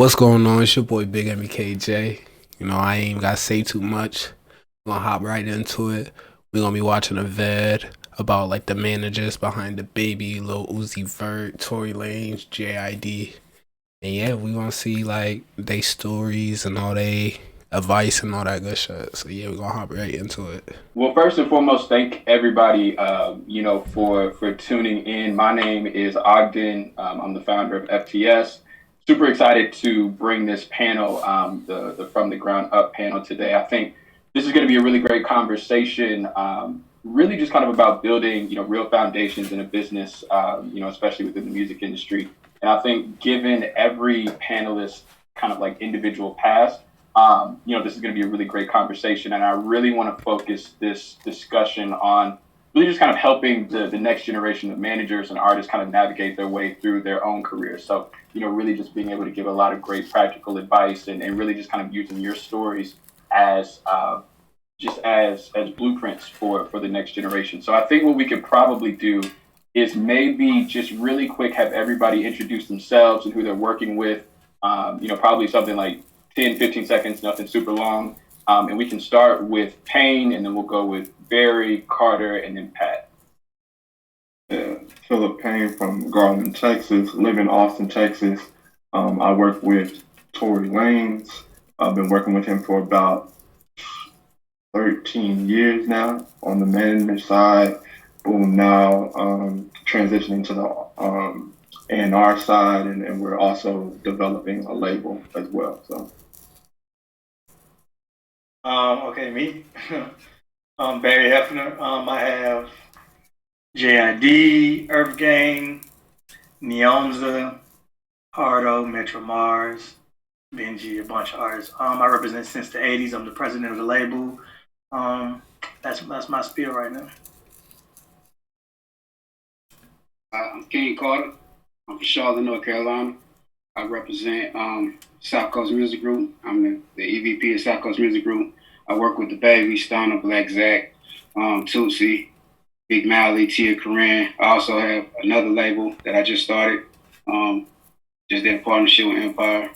What's going on? It's your boy Big MKJ. I ain't even gotta say too much. We're gonna hop right into it. We're gonna be watching a vid about like the managers behind DaBaby, Lil Uzi Vert, Tory Lanez, JID. And yeah, we're gonna see like they stories and all they advice and all that good shit. So yeah, we're gonna hop right into it. Well, first and foremost, thank everybody, for tuning in. My name is Ogden. I'm the founder of FTS. Super excited to bring this panel, the From the Ground Up panel today. I think this is going to be a really great conversation. Really, just kind of about building, real foundations in a business, especially within the music industry. And I think, given every panelist kind of like individual past, this is going to be a really great conversation, and I really want to focus this discussion on really just kind of helping the next generation of managers and artists kind of navigate their way through their own careers. So, really just being able to give a lot of great practical advice and really just kind of using your stories as as blueprints for the next generation. So I think what we could probably do is maybe just really quick have everybody introduce themselves and who they're working with. Probably something like 10, 15 seconds, nothing super long. And we can start with Payne, and then we'll go with Barry, Carter, and then Pat. Yeah, Philip Payne from Garland, Texas. Live in Austin, Texas. I work with Tory Lanez. I've been working with him for about 13 years now on the management side. Boom, now transitioning to the A&R side, and we're also developing a label as well. So. Okay, me. Barry Hefner. I have JID, Earth Gang, Neomza, Hardo, Metro Mars, Benji, a bunch of artists. I represent since the 80s. I'm the president of the label. That's my spiel right now. I'm King Carter. I'm from Charlotte, North Carolina. I represent South Coast Music Group. I'm the EVP of South Coast Music Group. I work with DaBaby, Stoner, Black Zach, Tootsie, Big Mally, Tia Corinne. I also have another label that I just started. Just did a partnership with Empire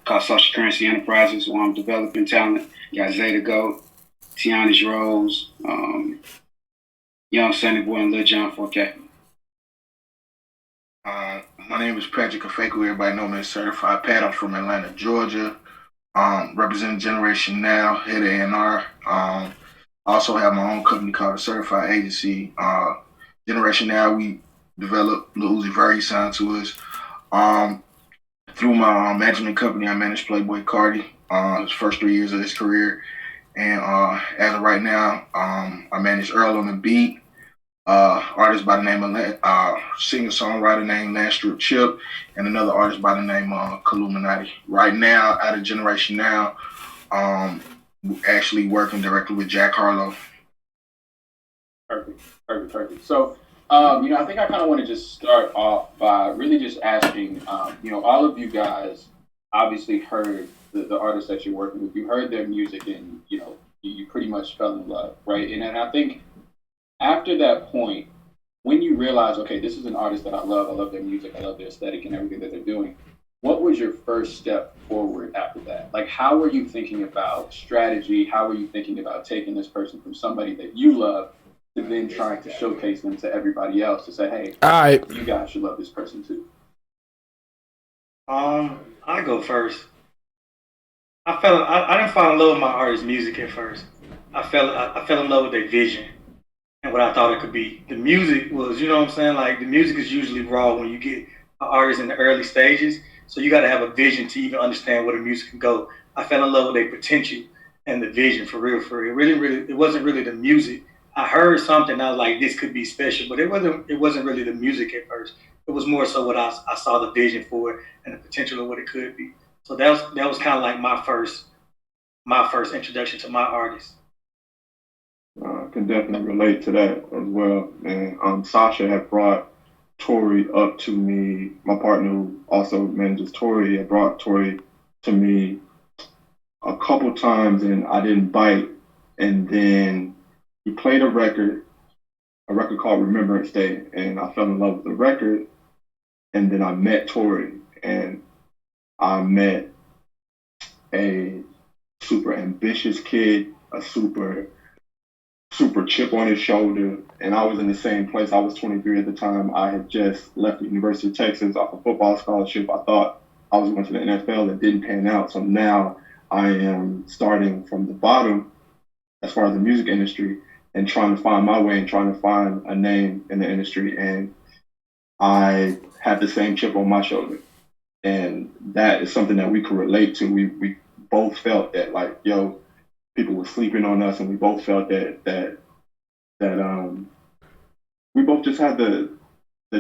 called Social Currency Enterprises, where I'm developing talent. Got Zeta Goat, Tiana's Rose, Young Sunny Boy, and Lil John 4K. My name is Patrick Afeku. Everybody know me as Certified Pat. I'm from Atlanta, Georgia. Representing Generation Now, head of A&R. I also have my own company called a Certified Agency. Generation Now, we developed Lil Uzi Vert, signed to us. Through my management company, I managed Playboy Cardi his first 3 years of his career. And as of right now, I manage Earl on the beat. Artist by the name of singer-songwriter named Lance Strip Chip, and another artist by the name of Illuminati. Right now, out of Generation Now, we're actually working directly with Jack Harlow. Perfect. So, I think I kind of want to just start off by really just asking, all of you guys obviously heard the artists that you're working with. You heard their music, and you pretty much fell in love, right? And I think after that point, when you realize, okay, this is an artist that I love their music, I love their aesthetic and everything that they're doing, what was your first step forward after that? Like, how were you thinking about strategy? How were you thinking about taking this person from somebody that you love to then trying to showcase them to everybody else to say, hey, All right. you guys should love this person too? I go first. I didn't fall in love with my artist's music at first. I fell in love with their vision and what I thought it could be. The music was, you know what I'm saying? Like, the music is usually raw when you get an artist in the early stages. So you got to have a vision to even understand where the music can go. I fell in love with their potential and the vision for real. It wasn't really the music. I heard something, I was like, this could be special, but it wasn't really the music at first. It was more so what I saw the vision for it and the potential of what it could be. So that was kind of like my first introduction to my artist. I can definitely relate to that as well. And Sasha had brought Tory up to me. My partner, who also manages Tory, had brought Tory to me a couple times, and I didn't bite. And then he played a record called Remembrance Day, and I fell in love with the record. And then I met Tory, and I met a super ambitious kid, a super chip on his shoulder, and I was in the same place. I was 23 at the time. I had just left the University of Texas off a football scholarship. I thought I was going to the NFL. It didn't pan out. So now I am starting from the bottom as far as the music industry and trying to find my way and trying to find a name in the industry. And I had the same chip on my shoulder. And that is something that we could relate to. We both felt that, like, yo, people were sleeping on us, and we both felt that we both just had the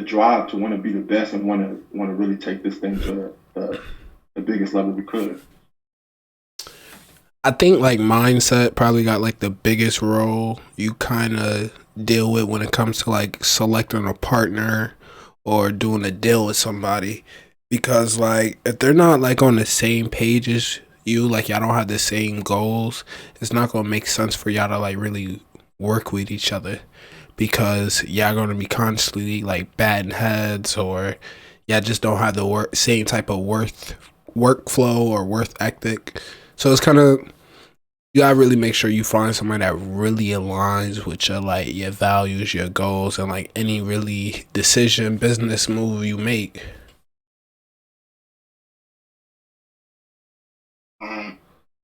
drive to want to be the best and want to really take this thing to the biggest level we could. I think like mindset probably got like the biggest role you kind of deal with when it comes to like selecting a partner or doing a deal with somebody, because like if they're not like on the same page as you, like y'all don't have the same goals, it's not gonna make sense for y'all to like really work with each other, because y'all gonna be constantly like batting heads, or y'all just don't have the same type of workflow or worth ethic. So it's kind of, you gotta really make sure you find somebody that really aligns with your like your values, your goals, and like any really decision, business move you make.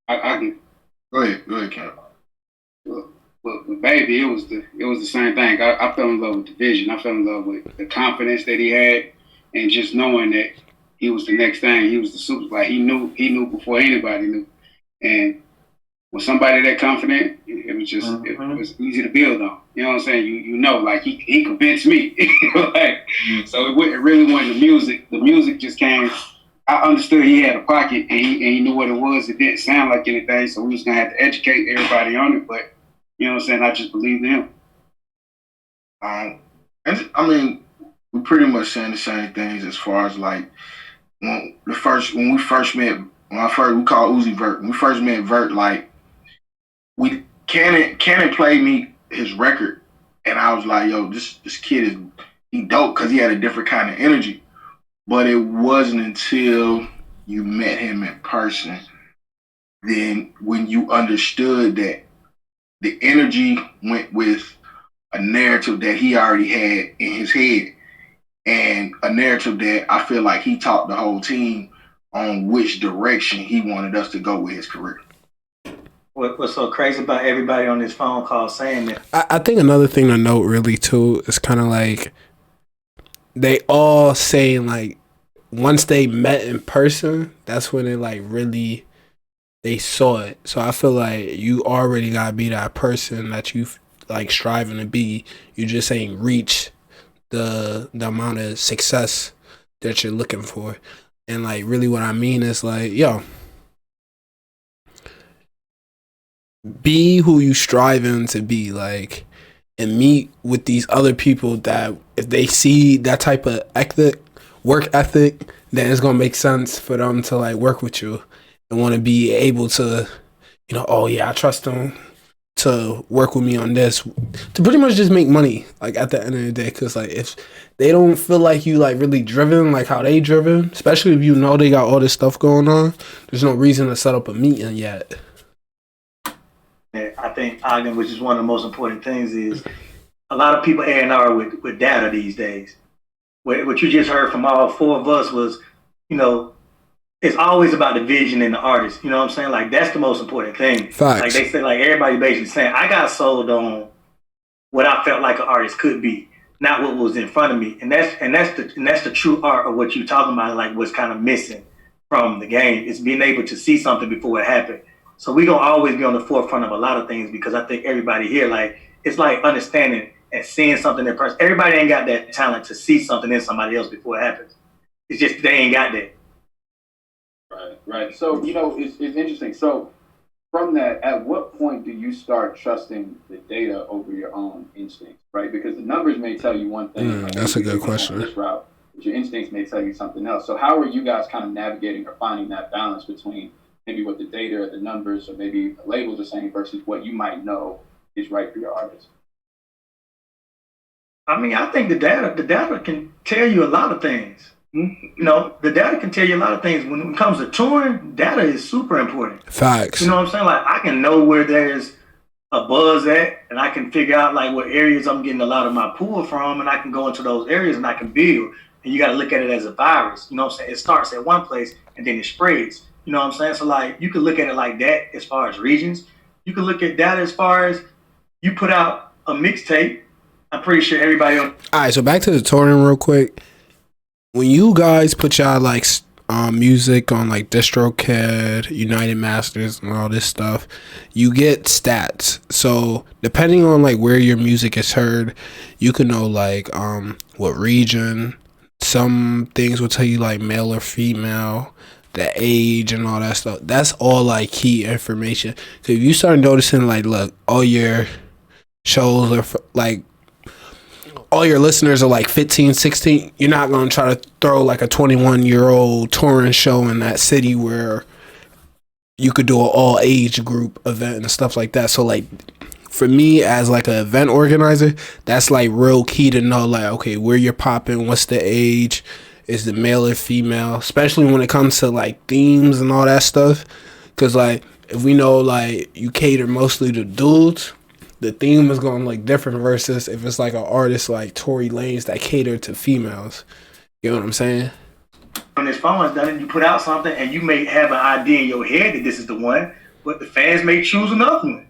I can. Go ahead, Ken. With Baby, it was the same thing. I fell in love with the vision. I fell in love with the confidence that he had, and just knowing that he was the next thing. He was the super. Like he knew before anybody knew. And with somebody that confident, it was just it was easy to build on. You know what I'm saying? You know, like he convinced me. Like, so it really wasn't the music. The music just came. I understood he had a pocket and he knew what it was. It didn't sound like anything, so we was gonna have to educate everybody on it. But you know what I'm saying? I just believed in him. And I mean, we pretty much saying the same things as far as like when we first met. We called Uzi Vert. When we first met Vert, like Cannon played me his record, and I was like, yo, this kid he dope because he had a different kind of energy. But it wasn't until you met him in person, then when you understood that the energy went with a narrative that he already had in his head, and a narrative that I feel like he taught the whole team on which direction he wanted us to go with his career. What's so crazy about everybody on this phone call saying that? I think another thing to note really too is kind of like they all saying like once they met in person, that's when it like really they saw it. So I feel like you already gotta be that person that you like striving to be. You just ain't reach the amount of success that you're looking for. And like really what I mean is like, yo, be who you striving to be, like, and meet with these other people that if they see that type of work ethic, then it's gonna make sense for them to like work with you and want to be able to, you know, oh yeah, I trust them to work with me on this, to pretty much just make money, like at the end of the day. Because like if they don't feel like you like really driven like how they driven, especially if you know they got all this stuff going on, there's no reason to set up a meeting yet. I think Ogden, which is one of the most important things, is a lot of people A&R with data these days. What you just heard from all four of us was, you know, it's always about the vision and the artist. You know what I'm saying? Like that's the most important thing. Facts. Like they said, like everybody basically saying, I got sold on what I felt like an artist could be, not what was in front of me. And that's the true art of what you're talking about. Like what's kind of missing from the game is being able to see something before it happened. So we're gonna always be on the forefront of a lot of things because I think everybody here, like, it's like understanding and seeing something in person. Everybody ain't got that talent to see something in somebody else before it happens. It's just they ain't got that. Right. So, you know, it's interesting. So from that, at what point do you start trusting the data over your own instincts, right? Because the numbers may tell you one thing. That's a good question. This route, but your instincts may tell you something else. So how are you guys kind of navigating or finding that balance between maybe what the data or the numbers or maybe the labels are saying versus what you might know is right for your artist? I mean, I think the data can tell you a lot of things. You know, the data can tell you a lot of things. When it comes to touring, data is super important. Facts. You know what I'm saying? Like I can know where there's a buzz at, and I can figure out like what areas I'm getting a lot of my pull from, and I can go into those areas and I can build. And you got to look at it as a virus. You know what I'm saying? It starts at one place and then it spreads. You know what I'm saying? So like you could look at it like that as far as regions. You could look at data as far as you put out a mixtape. I'm pretty sure everybody else. All right, so back to the touring real quick. When you guys put y'all like music on like DistroKid, United Masters, and all this stuff, you get stats. So depending on like where your music is heard, you can know like what region. Some things will tell you like male or female, the age and all that stuff. That's all like key information. So if you start noticing like, look, all your shows are like all your listeners are like 15, 16, you're not going to try to throw like a 21-year-old touring show in that city where you could do an all age group event and stuff like that. So like for me as like an event organizer, that's like real key to know like, okay, where you're popping, what's the age, is the male or female, especially when it comes to like themes and all that stuff. Because like if we know like you cater mostly to dudes, the theme is going to look different versus if it's like an artist like Tory Lanez that cater to females. You know what I'm saying? On his phone is done, and you put out something, and you may have an idea in your head that this is the one, but the fans may choose another one,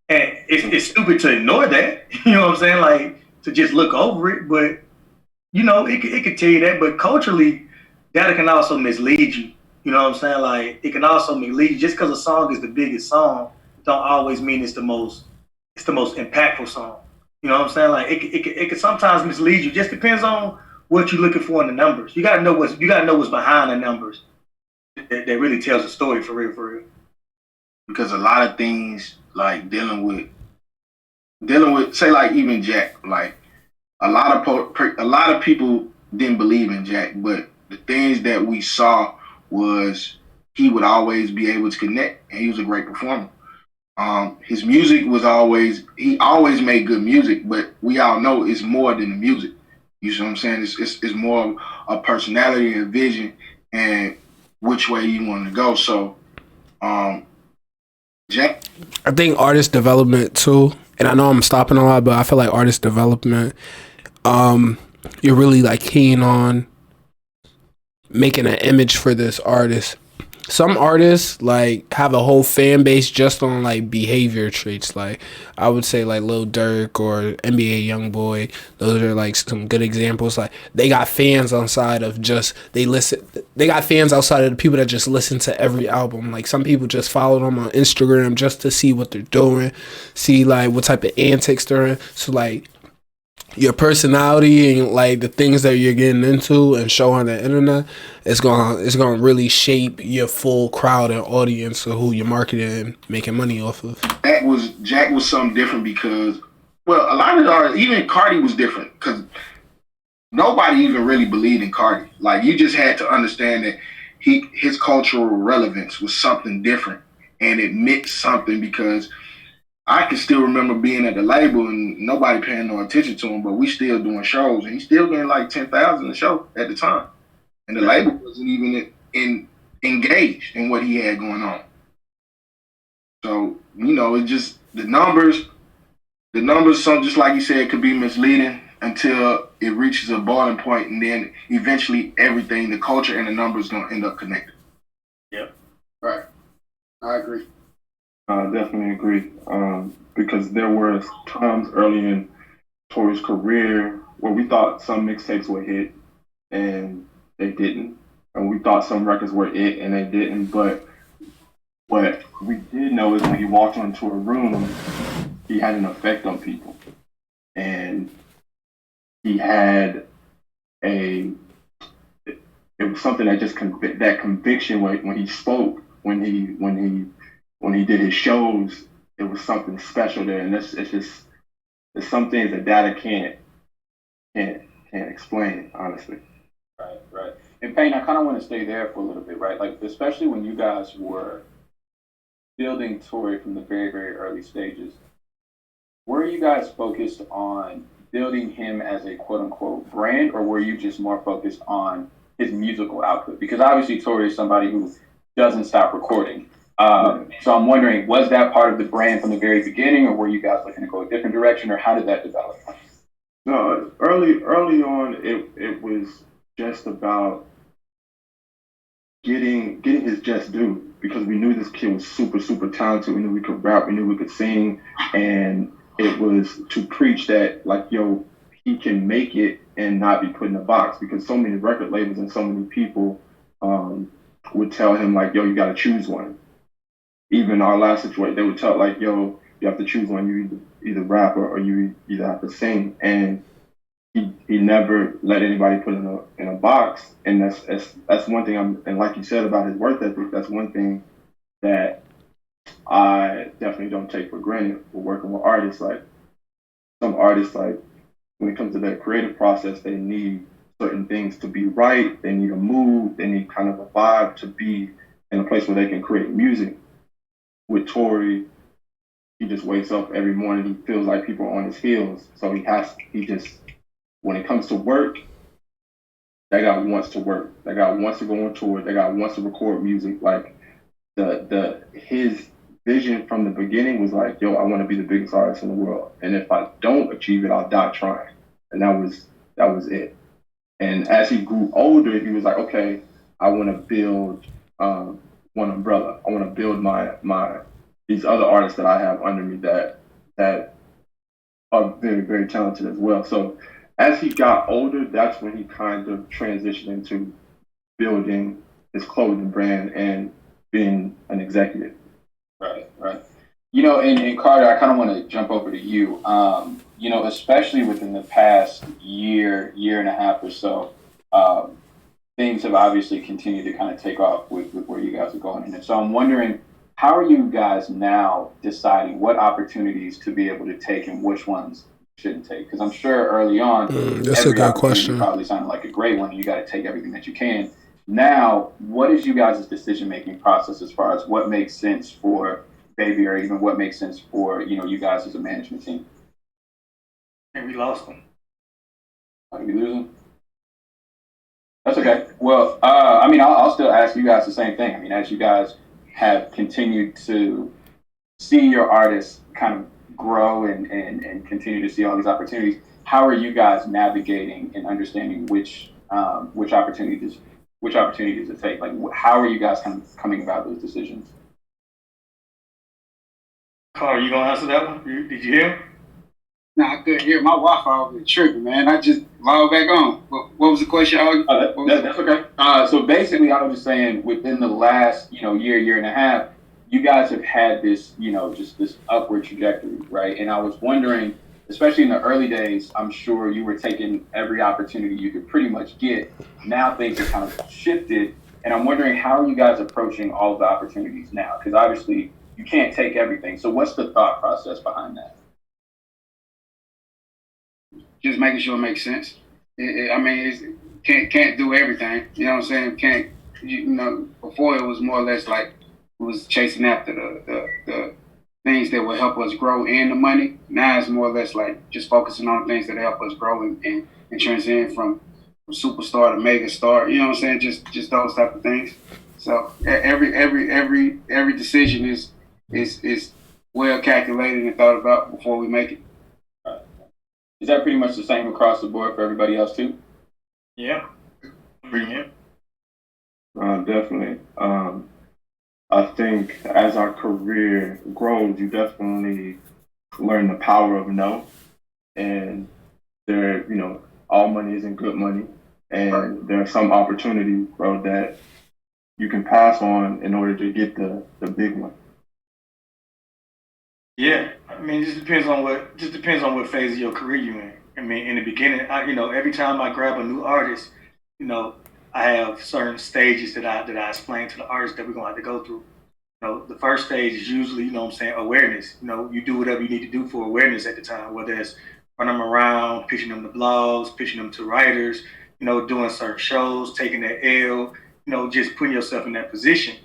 and it's stupid to ignore that. You know what I'm saying? Like to just look over it, but you know it could tell you that. But culturally, data can also mislead you. You know what I'm saying? Like it can also mislead you. Just because a song is the biggest song, don't always mean it's the most impactful song. You know what I'm saying? Like it can sometimes mislead you. Just depends on what you're looking for in the numbers. You gotta know what's behind the numbers that really tells a story for real, for real. Because a lot of things like dealing with say like even Jack, like a lot of people didn't believe in Jack, but the things that we saw was he would always be able to connect, and he was a great performer. His music he always made good music, but we all know it's more than the music. You see what I'm saying? It's more a personality and vision and which way you want to go. So, Jack, I think artist development too, and I know I'm stopping a lot, but I feel like artist development, you're really like keen on making an image for this artist. Some artists like have a whole fan base just on like behavior traits. Like I would say like Lil Durk or NBA YoungBoy. Those are like some good examples. Like they got fans outside of just they got fans outside of the people that just listen to every album. Like some people just follow them on Instagram just to see what they're doing, see like what type of antics they're in. So like your personality and like the things that you're getting into and show on the internet, it's gonna really shape your full crowd and audience of who you're marketing and making money off of. Jack was something different because, well, a lot of artists, even Cardi was different because nobody even really believed in Cardi. Like you just had to understand that his cultural relevance was something different, and it meant something because I can still remember being at the label and nobody paying no attention to him, but we still doing shows, and he's still getting like 10,000 a show at the time, and the label wasn't even engaged in what he had going on. So you know, it's just the numbers. The numbers, some just like you said, could be misleading until it reaches a boiling point, and then eventually everything, the culture and the numbers, gonna end up connected. Yep. Right. I agree. I definitely agree. Because there were times early in Tory's career where we thought some mixtapes would hit and they didn't. And we thought some records were it and they didn't. But what we did know is when he walked into a room, he had an effect on people. And he had it was something that just that conviction when he spoke, when he did his shows, it was something special there, and there's some things that data can't explain, honestly. Right. And Payne, I kind of want to stay there for a little bit, right? Like, especially when you guys were building Tory from the very, very early stages, were you guys focused on building him as a quote unquote brand, or were you just more focused on his musical output? Because obviously Tory is somebody who doesn't stop recording. So I'm wondering, was that part of the brand from the very beginning, or were you guys looking to go a different direction, or how did that develop? No, early on, it was just about getting his just due, because we knew this kid was super talented. We knew we could rap, we knew we could sing, and it was to preach that, like, yo, he can make it and not be put in a box, because so many record labels and so many people would tell him, like, yo, you got to choose one. Even our last situation, they would tell, like, yo, you have to choose one. You either rap or you either have to sing. And he never let anybody put in a box. And that's one thing. And like you said about his work ethic, that's one thing that I definitely don't take for granted for working with artists. Like, some artists, like, when it comes to their creative process, they need certain things to be right. They need a mood. They need kind of a vibe to be in a place where they can create music. With Tory, he just wakes up every morning. He feels like people are on his heels. So when it comes to work, that guy wants to work. That guy wants to go on tour. That guy wants to record music. Like, his vision from the beginning was like, yo, I want to be the biggest artist in the world. And if I don't achieve it, I'll die trying. And that was it. And as he grew older, he was like, okay, I want to build one umbrella. I want to build my these other artists that I have under me that are very, very talented as well. So as he got older, that's when he kind of transitioned into building his clothing brand and being an executive. Right. And Carter, I kind of want to jump over to you. Especially within the past year and a half or so, things have obviously continued to kind of take off with where you guys are going. And so I'm wondering, how are you guys now deciding what opportunities to be able to take and which ones you shouldn't take? Because I'm sure early on, that's a good question. Probably sounded like a great one. You got to take everything that you can. Now, what is you guys' decision-making process as far as what makes sense for Baby, or even what makes sense for, you guys as a management team? And we lost them. Did we lose them? That's okay. Well, I'll still ask you guys the same thing. I mean, as you guys have continued to see your artists kind of grow and continue to see all these opportunities, how are you guys navigating and understanding which opportunities to take? Like, how are you guys kind of coming about those decisions? Carl, you gonna answer that one? Did you hear? Nah, I couldn't hear. My Wi-Fi was tripping, man. I just logged back on. What was the question? That's okay. So basically, I was just saying, within the last, year and a half, you guys have had this, just this upward trajectory, right? And I was wondering, especially in the early days, I'm sure you were taking every opportunity you could pretty much get. Now things have kind of shifted, and I'm wondering, how are you guys approaching all of the opportunities now? Because obviously, you can't take everything. So what's the thought process behind that? Just making sure it makes sense. Can't do everything. You know what I'm saying? Before it was more or less like we was chasing after the things that would help us grow and the money. Now it's more or less like just focusing on things that help us grow and transcend from superstar to mega star. You know what I'm saying? Just those type of things. So every decision is well calculated and thought about before we make it. Is that pretty much the same across the board for everybody else too? Yeah. Definitely. I think as our career grows, you definitely learn the power of no. And all money isn't good money. And there are some opportunities, bro, that you can pass on in order to get the big one. Yeah, it just depends on what phase of your career you're in. In the beginning, every time I grab a new artist, I have certain stages that I explain to the artist that we're gonna have to go through. The first stage is usually, awareness. You do whatever you need to do for awareness at the time, whether it's running them around, pitching them to blogs, pitching them to writers, doing certain shows, taking that L, just putting yourself in that position.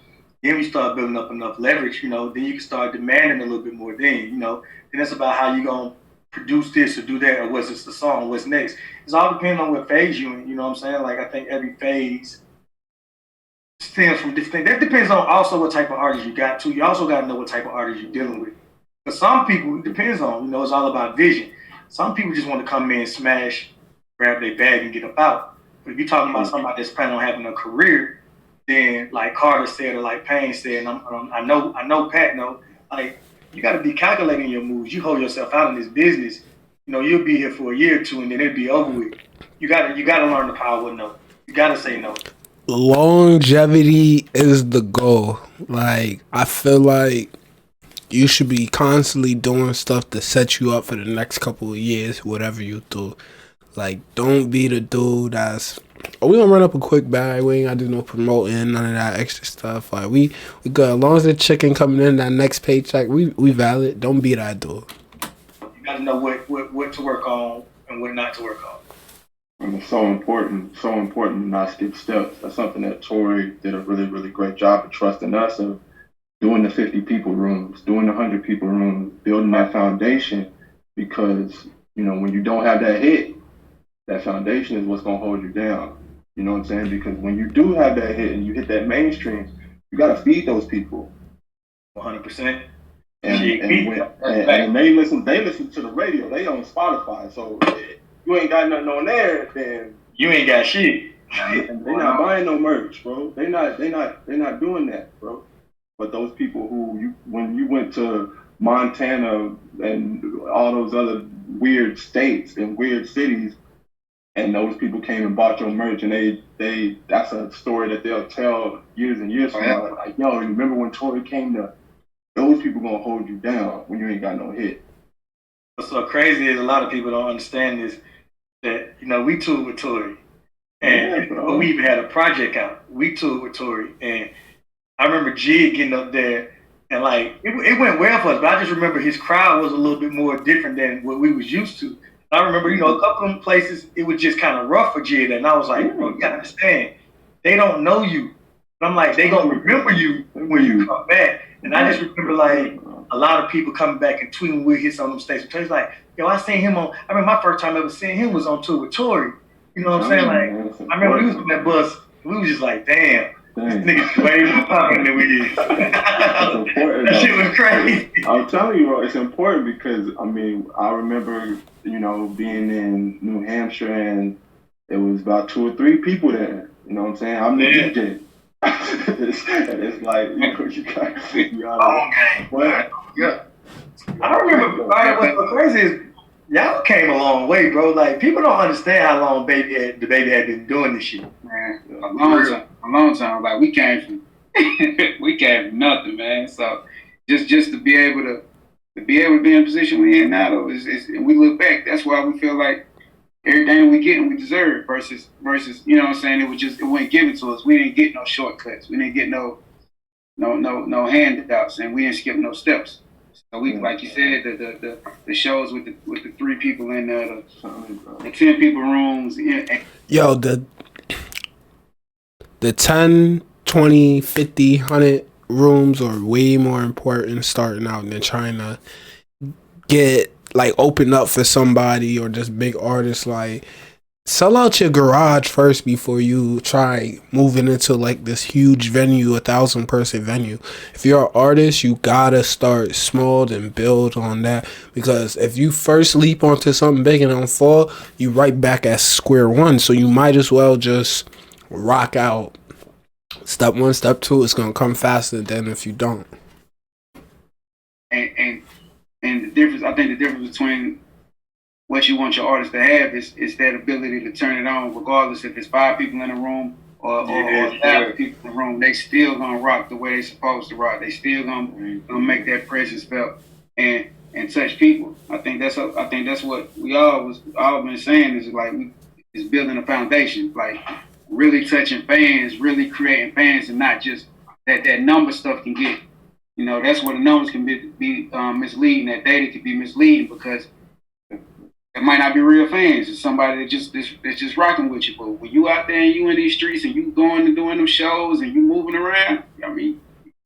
Then we start building up enough leverage, then you can start demanding a little bit more. Then it's about how you gonna produce this or do that, or what's this the song, what's next. It's all depending on what phase you in. You know what I'm saying? Like I think every phase stems from different things. That depends on also what type of artist you got too. You also got to know what type of artist you're dealing with. But some people, it depends on, it's all about vision. Some people just want to come in, smash, grab their bag, and get up out. But if you're talking about somebody that's planning on having a career, then like Carter said or like Payne said, and I know Pat know, like you got to be calculating your moves. You hold yourself out in this business, you'll be here for a year or two, and then it'll be over with. You got to learn the power of no. You got to say no. Longevity is the goal. Like I feel like you should be constantly doing stuff to set you up for the next couple of years, whatever you do. Like, don't be the dude that's, we gonna run up a quick bag. We ain't gotta do no promoting, none of that extra stuff. Like, we good. As long as the chicken coming in that next paycheck, we valid. Don't be that dude. You gotta know what to work on and what not to work on. And it's so important to not skip steps. That's something that Tory did a really, really great job of trusting us of doing the 50 people rooms, doing the 100 people rooms, building that foundation, because, when you don't have that hit, that foundation is what's going to hold you down. You know what I'm saying? Because when you do have that hit and you hit that mainstream, you got to feed those people. 100%. And they listen to the radio. They on Spotify. So if you ain't got nothing on there, then you ain't got shit. And they not buying no merch, bro. They not doing that, bro. But those people who when you went to Montana and all those other weird states and weird cities, and those people came and bought your merch, and they that's a story that they'll tell years and years from now. Like, yo, remember when Tory came to? Those people gonna hold you down when you ain't got no hit. What's so crazy is a lot of people don't understand this. That we toured with Tory, and we even had a project out. We toured with Tory, and I remember JID getting up there, and like it went well for us. But I just remember his crowd was a little bit more different than what we was used to. I remember, a couple of them places, it was just kind of rough for JID. And I was like, bro, you got to understand, they don't know you. And I'm like, they going to remember you when you come back. And I just remember, like, a lot of people coming back and tweeting with hits on them stations. He's like, yo, I remember my first time ever seeing him was on tour with Tory. You know what I'm saying? Like, I remember we was on that bus, and we was just like, damn. This nigga's way more popular than we is. That shit was crazy. I'm telling you, bro, it's important because, I remember, being in New Hampshire and it was about 2 or 3 people there. You know what I'm saying? I'm the DJ. it's like, you got yeah. I remember, what's crazy is y'all came a long way, bro. Like, people don't understand how long DaBaby had been doing this shit. Man, a long time. Like, we came from nothing, man. So just to be able to be in a position we're in now, though, and we look back, that's why we feel like everything we get and we deserve versus, you know what I'm saying? It wasn't given to us. We didn't get no shortcuts. We didn't get no handouts, and we didn't skip no steps. So we, like you said, the shows with the 3 people in there, the 10 people rooms. Yo, the 10, 20, 50, 100 rooms are way more important starting out than trying to get open up for somebody or just big artists. Like, sell out your garage first before you try moving into this huge venue, 1,000-person venue. If you're an artist, you gotta start small and build on that, because if you first leap onto something big and don't fall, you right back at square one. So you might as well just rock out. Step 1, step 2, it's gonna come faster than if you don't. And the difference, I think the difference between what you want your artist to have is that ability to turn it on, regardless if it's 5 people in a room or 1,000 people in a room. They still gonna rock the way they supposed to rock. They still gonna make that presence felt and touch people. I think that's what we all been saying is building a foundation, like really touching fans, really creating fans, and not just that number stuff can get. That's where the numbers can be misleading. That data can be misleading because it might not be real fans. It's somebody that's just rocking with you. But when you out there and you in these streets and you going and doing them shows and you moving around,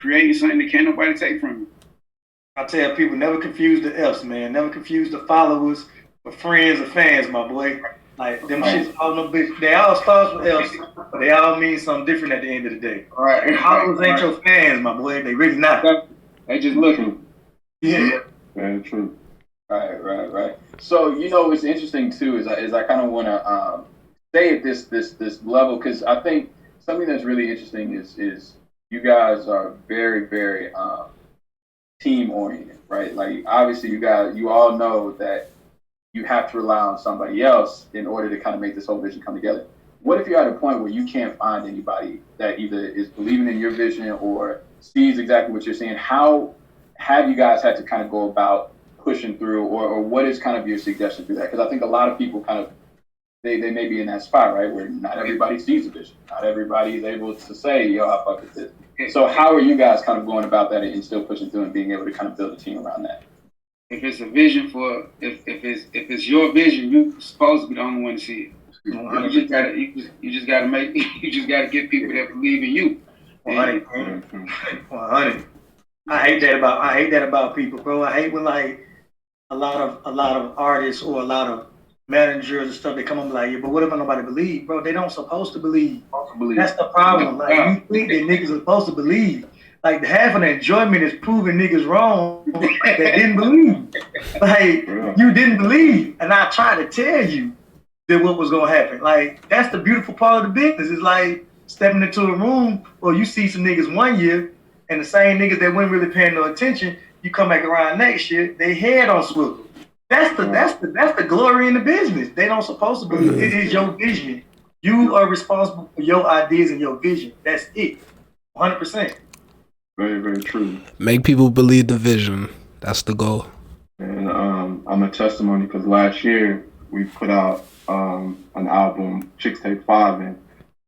creating something that can't nobody take from you. I tell people never confuse the F's, man. Never confuse the followers with friends or fans, my boy. Like them shits, all no bitch. They all start with F's, but they all mean something different at the end of the day. Right. Followers ain't your fans, my boy. They really not. They just looking. Yeah. Very true. Right. So what's interesting too is I kind of want to stay at this level, because I think something that's really interesting is you guys are very team oriented, right? Like obviously you all know that you have to rely on somebody else in order to kind of make this whole vision come together. What if you're at a point where you can't find anybody that either is believing in your vision or sees exactly what you're seeing? How have you guys had to kind of go about pushing through, or what is kind of your suggestion through that? Because I think a lot of people kind of, they may be in that spot, right, where not everybody sees a vision. Not everybody is able to say, yo, I fuck with this. So how are you guys kind of going about that and still pushing through and being able to kind of build a team around that? If it's a vision for, if it's your vision, you're supposed to be the only one to see it. You just gotta get people that believe in you. 100. I hate that about people, bro. I hate when like a lot of artists or a lot of managers and stuff, they come up like, yeah, but what if nobody believe, bro? They don't supposed to believe. That's the problem. Like you think that niggas are supposed to believe. Like half of the enjoyment is proving niggas wrong that didn't believe. Like you didn't believe, and I tried to tell you that what was gonna happen. Like that's the beautiful part of the business. It's like stepping into a room, or you see some niggas one year, and the same niggas that weren't really paying no attention, you come back around next year, they head on swivel. That's the glory in the business. They don't supposed to believe it is your vision. You are responsible for your ideas and your vision. That's it. 100%. Very, very true. Make people believe the vision. That's the goal. And I'm a testimony because last year we put out an album, Chicks Take 5, and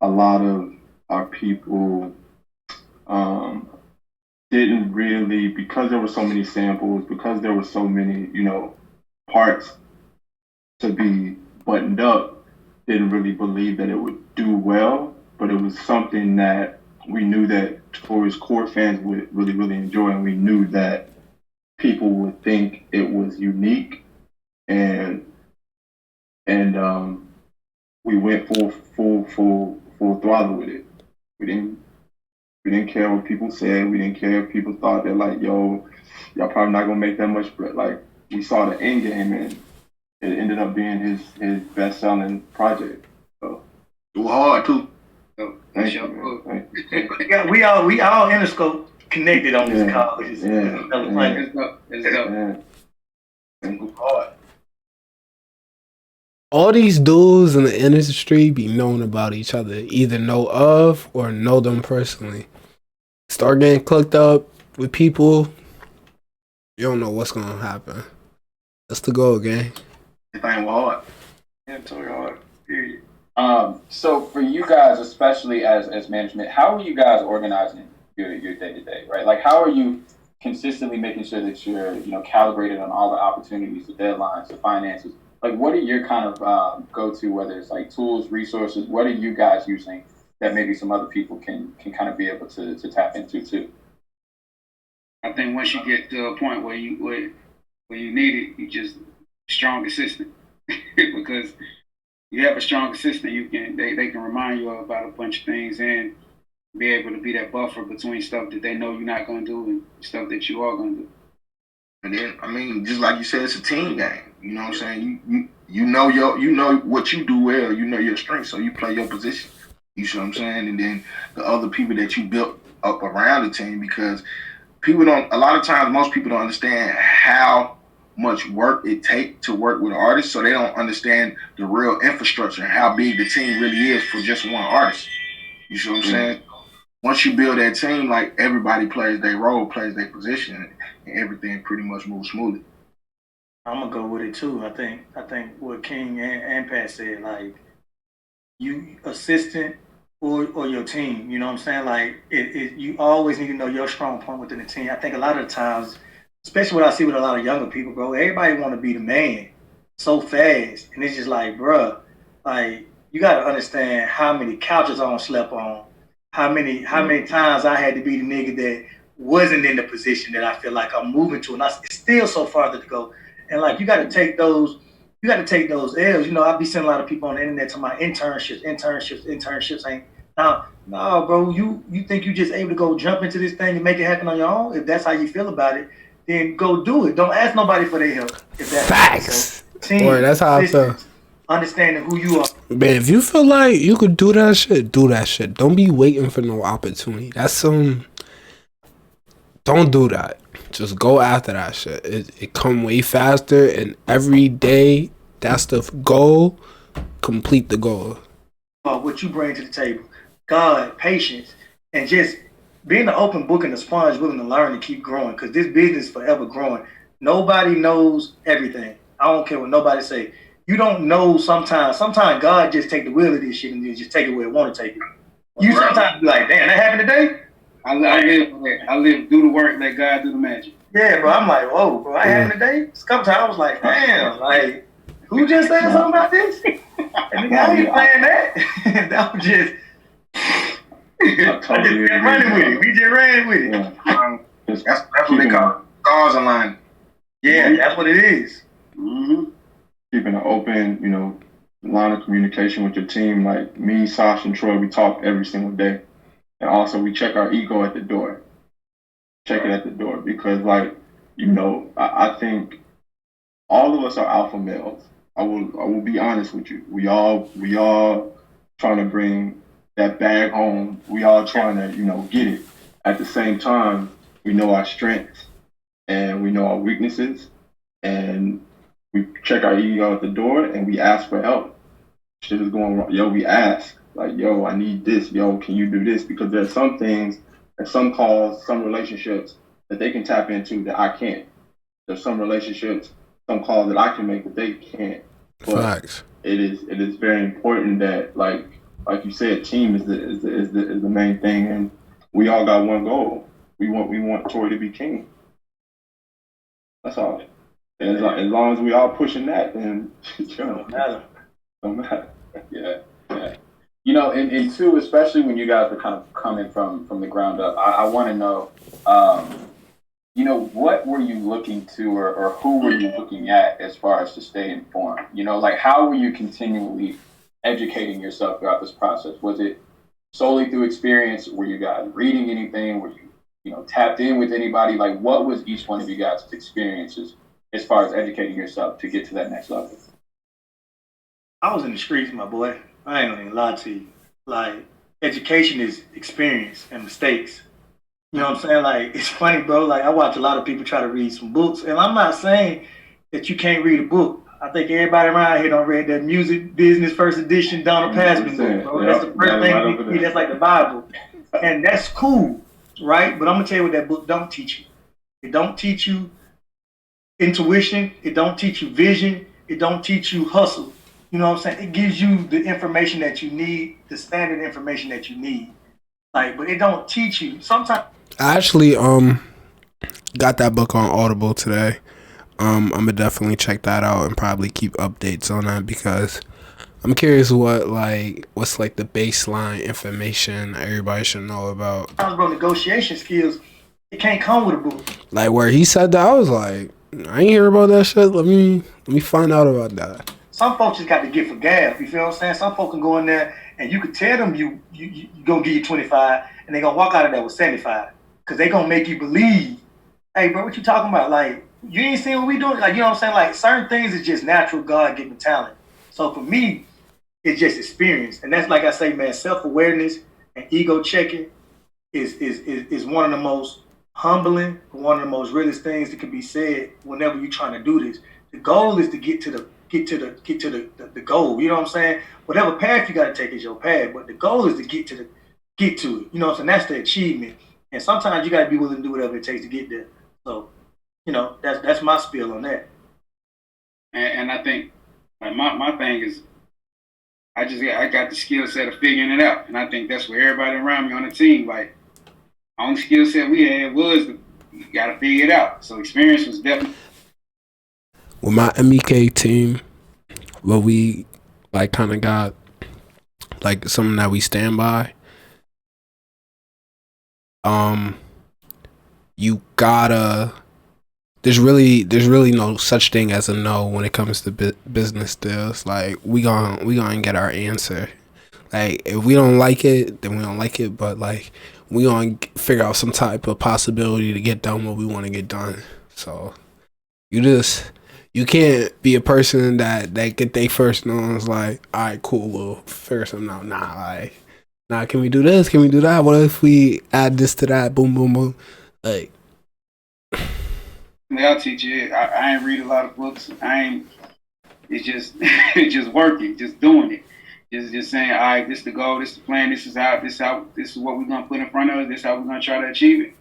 a lot of our people didn't really, because there were so many samples, because there were so many, parts to be buttoned up, didn't really believe that it would do well, but it was something that we knew that Tory's core fans would really, really enjoy, and we knew that people would think it was unique, and we went full throttle with it. We didn't care what people said. We didn't care if people thought that like, yo, y'all probably not gonna make that much, but like we saw the end game, and it ended up being his best selling project. So it was hard too. So, thank you, man. Yeah, we all Interscope connected on this call. It's dope. It was hard. All these dudes in the industry be knowing about each other, either know of or know them personally. Start getting cooked up with people, you don't know what's gonna happen. That's the goal, gang. The thing was hard. Yeah, totally hard. Period. So for you guys, especially as management, how are you guys organizing your day to day, right? Like how are you consistently making sure that you're calibrated on all the opportunities, the deadlines, the finances? Like what are your kind of go-to, whether it's like tools, resources, what are you guys using that maybe some other people can kind of be able to tap into too? I think once you get to a point where you need it, you just strong assistant because you have a strong assistant, they can remind you about a bunch of things and be able to be that buffer between stuff that they know you're not gonna do and stuff that you are gonna do. And then, I mean, just like you said, it's a team game. You know what I'm saying? You know what you do well. You know your strengths, so you play your position. You see what I'm saying? And then the other people that you built up around the team, because people don't. A lot of times, most people don't understand how much work it takes to work with an artist, so they don't understand the real infrastructure and how big the team really is for just one artist. You see what I'm saying? Once you build that team, like everybody plays their role, plays their position, and everything pretty much moves smoothly. I'm gonna go with it too. I think what King and Pat said, like you assistant or your team, you know what I'm saying? Like you always need to know your strong point within the team. I think a lot of the times, especially what I see with a lot of younger people, bro, everybody want to be the man so fast, and it's just like, bruh, like you got to understand how many couches I don't slept on, how many times I had to be the nigga that wasn't in the position that I feel like I'm moving to, and it's still so farther to go. And like you got to take those L's. You know, I be seeing a lot of people on the internet to my internships ain't no, bro. You think you just able to go jump into this thing and make it happen on your own? If that's how you feel about it, then go do it. Don't ask nobody for their help. If that's Facts. Team, Boy, that's how I feel. Understanding who you are. Man, if you feel like you could do that shit, do that shit. Don't be waiting for no opportunity. Don't do that. Just go after that shit. It come way faster, and every day that's the goal. Complete the goal. What you bring to the table, God, patience, and just being an open book and a sponge, willing to learn and keep growing. Because this business is forever growing. Nobody knows everything. I don't care what nobody say. You don't know sometimes. Sometimes God just take the wheel of this shit and then just take it where it want to take it. You sometimes be like, damn, that happened today? I live, do the work, let God do the magic. Yeah, bro. I'm like, whoa, bro, I happened today? Sometimes I was like, damn, like, who just said something about this? And nigga, I ain't playing that. That was just, I just been running with it. We just ran with it. Yeah. That's what they call it. Stars align. Yeah, that's what it is. Mm-hmm. Keeping an open, line of communication with your team. Like me, Sasha, and Troy, we talk every single day. And also we check our ego at the door. Check it at the door because, I think all of us are alpha males. I will be honest with you. We all trying to bring that bag home. We all trying to, get it. At the same time, we know our strengths and we know our weaknesses, and we check our ego at the door and we ask for help. Shit is going wrong. Yo, we ask. Like, yo, I need this. Yo, can you do this? Because there's some things and some calls, some relationships that they can tap into that I can't. There's some relationships, some calls that I can make that they can't. But Facts. It is very important that, like you said, team is the main thing, and we all got one goal. We want Tory to be king. That's all. And as long as we all pushing that, then don't matter. Yeah. And two, especially when you guys were kind of coming from the ground up, I want to know, what were you looking to or who were you looking at as far as to stay informed? How were you continually educating yourself throughout this process? Was it solely through experience? Were you guys reading anything? Were you, tapped in with anybody? Like, what was each one of you guys' experiences as far as educating yourself to get to that next level? I was in the streets, my boy. I ain't gonna even lie to you. Like, education is experience and mistakes. You know what I'm saying? Like, it's funny, bro. Like, I watch a lot of people try to read some books, and I'm not saying that you can't read a book. I think everybody around here done read that Music Business First Edition Donald Passman book, bro. Yep. That's the first thing we read. That's like the Bible. And that's cool, right? But I'm gonna tell you what that book don't teach you. It don't teach you intuition. It don't teach you vision. It don't teach you hustle. You know what I'm saying? It gives you the information that you need, the standard information that you need. Like, but it don't teach you. Sometimes I actually got that book on Audible today. I'm gonna definitely check that out and probably keep updates on that because I'm curious what's like the baseline information everybody should know about. Bro, negotiation skills, it can't come with a book. Like where he said that, I was like, I ain't hear about that shit. Let me find out about that. Some folks just got to get for gab. You feel what I'm saying? Some folks can go in there and you could tell them you gonna give you 25 and they gonna walk out of there with 75 because they gonna make you believe, hey bro, what you talking about? Like, you ain't seen what we doing? Like, you know what I'm saying? Like, certain things is just natural God-given talent. So for me, it's just experience. And that's, like I say, man, self-awareness and ego checking is one of the most humbling, one of the most realest things that can be said whenever you're trying to do this. The goal is to get to the goal. You know what I'm saying? Whatever path you got to take is your path, but the goal is to get to it. You know what I'm saying? That's the achievement. And sometimes you got to be willing to do whatever it takes to get there. So, that's my spiel on that. And I think my thing is, I got the skill set of figuring it out, and I think that's where everybody around me on the team, like, only skill set we had was you got to figure it out. So experience was definitely. With my MEK team, what we like kind of got like something that we stand by. you gotta. There's really no such thing as a no when it comes to business deals. Like we gonna get our answer. Like if we don't like it, then we don't like it. But like we gonna figure out some type of possibility to get done what we want to get done. So you can't be a person that get they first no and it's like, all right, cool, we'll figure something out. Nah, can we do this? Can we do that? What if we add this to that? Boom, boom, boom. Like, I'll teach you. I ain't read a lot of books. It's just it's just working, just doing it. Just saying, all right, this is the goal, this is the plan, this is what we're gonna put in front of us, this is how we're gonna try to achieve it.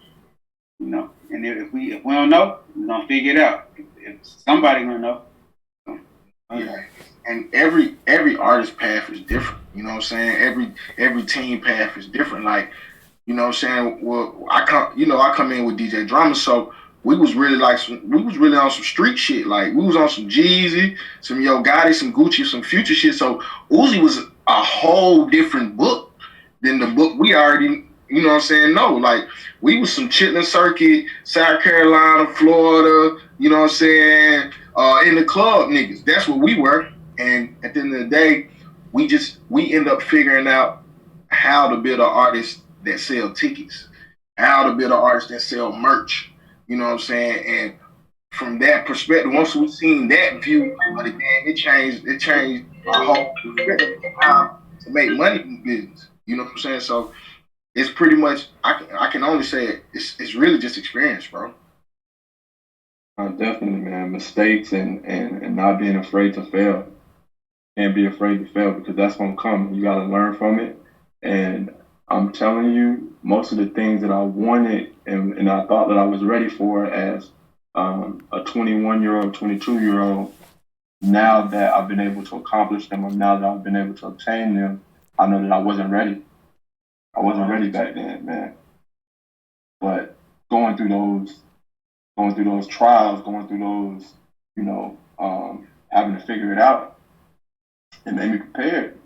You know, and if we don't know, we're gonna figure it out. If somebody gonna know. So, yeah. And every artist path is different. You know what I'm saying? Every team path is different. Like, you know what I'm saying? Well, I come in with DJ Drama, so we was really on some street shit. Like we was on some Jeezy, some Yo Gotti, some Gucci, some Future shit. So Uzi was a whole different book than the book we already, you know what I'm saying? No, like we was some Chitlin Circuit, South Carolina, Florida, you know what I'm saying? In the club niggas. That's what we were. And at the end of the day, we end up figuring out how to build an artist that sell tickets, how to build an artist that sell merch. You know what I'm saying? And from that perspective, once we seen that view of the game, it changed our whole perspective of how to make money in business. You know what I'm saying? So it's pretty much I can only say it's really just experience, bro. Definitely, man. Mistakes and not being afraid to fail. Can't be afraid to fail because that's gonna come. You gotta learn from it. And I'm telling you, most of the things that I wanted and I thought that I was ready for as a 21-year-old, 22-year-old, now that I've been able to accomplish them or now that I've been able to obtain them, I know that I wasn't ready. I wasn't ready back then, man. But going through those trials, going through those, you know, having to figure it out, it made me prepared.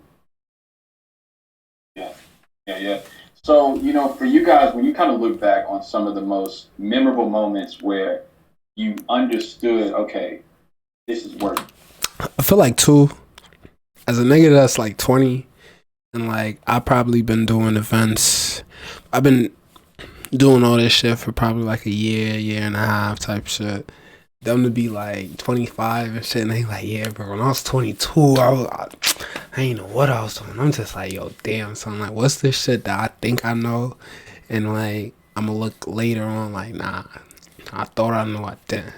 Yeah. So, you know, for you guys, when you kind of look back on some of the most memorable moments where you understood, okay, this is working. I feel like too, as a nigga that's like 20, and like I probably been doing events. I've been doing all this shit for probably like a year and a half type shit. Them to be like 25 and shit, and they like, yeah, bro. When I was 22, I ain't know what I was doing. I'm just like, yo, damn. So I'm like, what's this shit that I think I know, and like I'm gonna look later on like, nah, I thought I knew I didn't.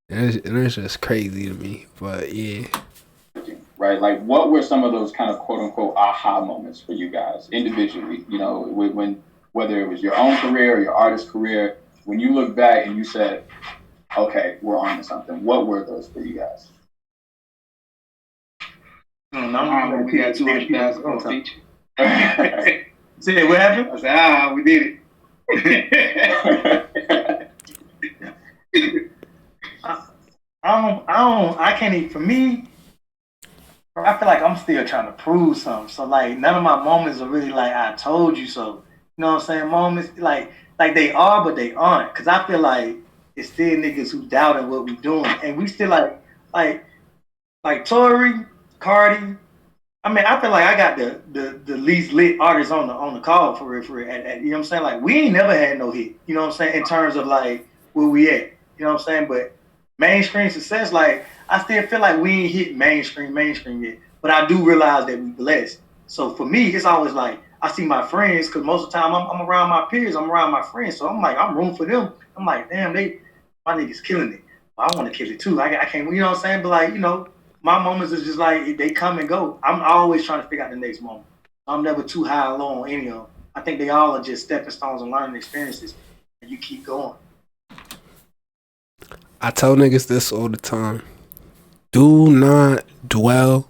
And it's just crazy to me, but yeah. Right, like what were some of those kind of quote unquote aha moments for you guys individually? You know, when whether it was your own career or your artist career, when you look back and you said, okay, we're on to something. What were those for you guys? We got 200,000 on feature. Say what happened? I said, we did it. I can't even, for me, I feel like I'm still trying to prove something. So like none of my moments are really like I told you so. You know what I'm saying? Moments like they are, but they aren't. Cause I feel like it's still niggas who doubting what we doing. And we still like Tory, Cardi. I mean, I feel like I got the least lit artists on the call for it. You know what I'm saying? Like we ain't never had no hit. You know what I'm saying? In terms of like where we at. You know what I'm saying? But mainstream success, like I still feel like we ain't hit mainstream yet. But I do realize that we blessed. So for me, it's always like I see my friends because most of the time I'm around my peers, I'm around my friends. So I'm like, I'm rooting for them. I'm like, damn, my niggas killing it. I want to kill it too. I can't, you know what I'm saying? But like, you know, my moments is just like they come and go. I'm always trying to figure out the next moment. I'm never too high or low on any of them. I think they all are just stepping stones and learning experiences, and you keep going. I tell niggas this all the time. Do not dwell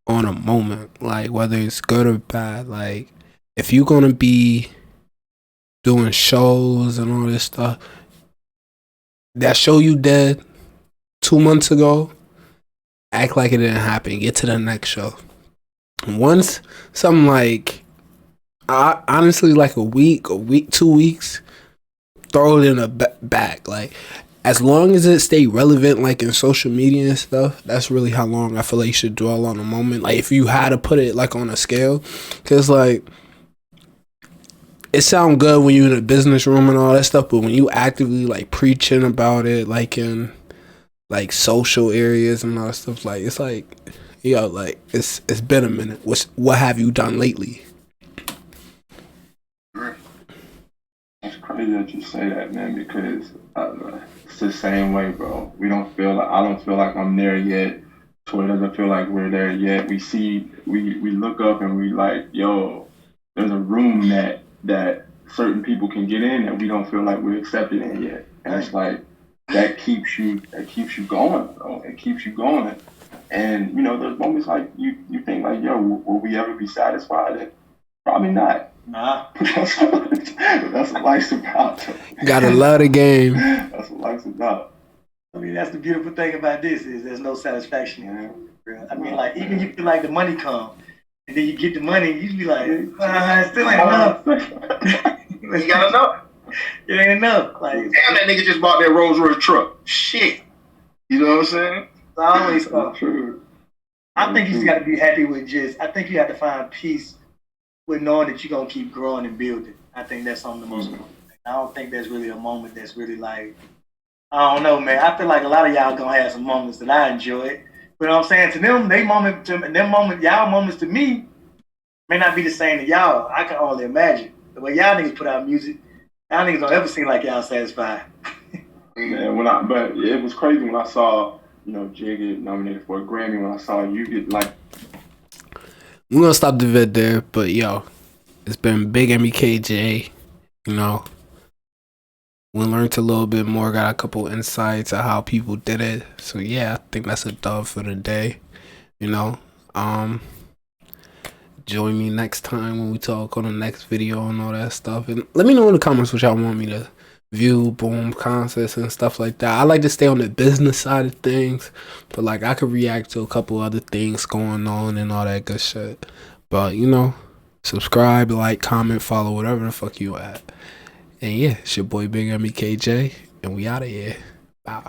on a moment, like whether it's good or bad. Like if you're gonna be doing shows and all this stuff, that show you did 2 months ago, act like it didn't happen. Get to the next show. Once something like honestly like a week, 2 weeks, throw it in a bag. Like, as long as it stay relevant, like in social media and stuff, that's really how long I feel like you should dwell on a moment. Like, if you had to put it like on a scale, because like it sound good when you're in a business room and all that stuff, but when you actively like preaching about it, like in like social areas and all that stuff, like it's like, yo, like it's been a minute. What have you done lately? It's crazy that you say that, man, because it's the same way, bro. I don't feel like I'm there yet. Tory doesn't feel like we're there yet. We look up and we like, yo, there's a room that certain people can get in that we don't feel like we're accepted in yet. And it's like, that keeps you going, bro. It keeps you going. And, you know, there's moments like you think like, yo, will we ever be satisfied? And probably not. Nah. That's what life's about. Gotta love the game. That's what life's about. I mean, that's the beautiful thing about this is there's no satisfaction in it. I mean, like, even you feel like the money come, and then you get the money, you be like, it still ain't enough. You gotta know. It ain't enough. Like, Damn, that nigga just bought that Rolls Royce truck. Shit. You know what I'm saying? It's always That's true. I think you just got to be happy with I think you have to find peace with knowing that you're going to keep growing and building. I think that's something the most important thing. I don't think there's really a moment that's really like, I don't know, man. I feel like a lot of y'all going to have some moments that I enjoy. But you know what I'm saying? To them, y'all moments to me may not be the same to y'all. I can only imagine. The way y'all niggas put out music, y'all niggas don't ever seem like y'all satisfied. Man, but it was crazy when I saw, you know, JID get nominated for a Grammy, when I saw you get like. We're gonna stop the vid there, but yo, it's been big MEKJ. You know, we learned a little bit more, got a couple insights of how people did it. So yeah, I think that's a dub for the day. You know, join me next time when we talk on the next video and all that stuff. And let me know in the comments what y'all want me to view, boom, concerts and stuff like that. I like to stay on the business side of things, but like I could react to a couple other things going on and all that good shit. But you know, subscribe, like, comment, follow, whatever the fuck you at. And yeah, it's your boy Big MEKJ, and we out of here. Bye.